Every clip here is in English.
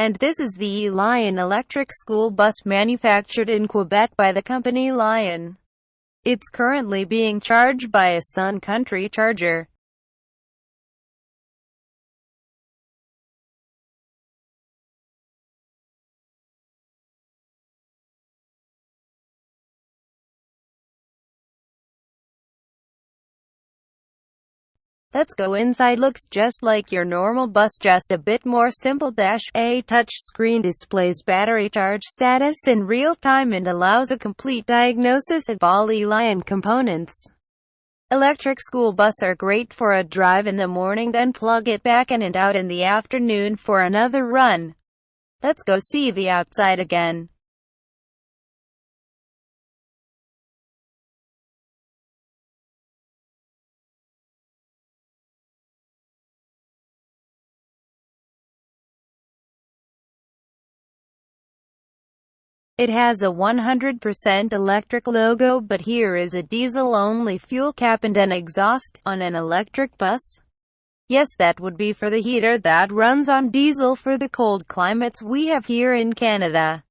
And this is the Elion electric school bus manufactured in Quebec by the company Elion. It's currently being charged by a Sun Country charger. Let's go inside. Looks just like your normal bus, just a bit more simple. A touch screen displays battery charge status in real time and allows a complete diagnosis of all Elion components. Electric school bus are great for a drive in the morning, then plug it back in and out in the afternoon for another run. Let's go see the outside again. It has a 100% electric logo, but here is a diesel-only fuel cap and an exhaust. On an electric bus? Yes, that would be for the heater that runs on diesel for the cold climates we have here in Canada.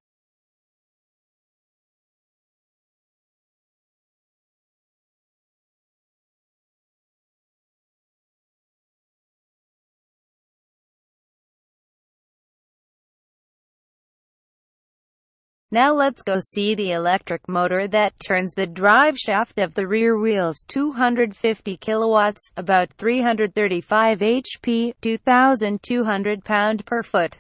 Now let's go see the electric motor that turns the drive shaft of the rear wheels. 250 kilowatts, about 335 HP, 2,200 pound per foot.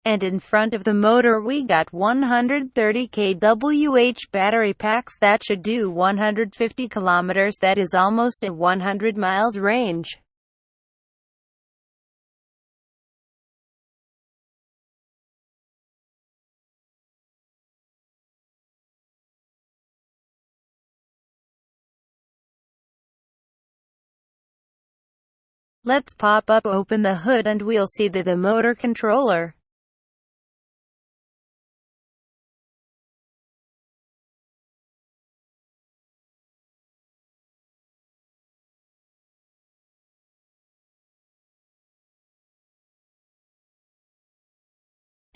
And in front of the motor we got 130 kWh battery packs that should do 150 kilometers, that is almost a 100 miles range. Let's open the hood and we'll see the motor controller.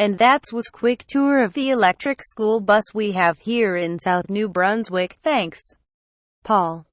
And that was quick tour of the electric school bus we have here in South New Brunswick. Thanks, Paul.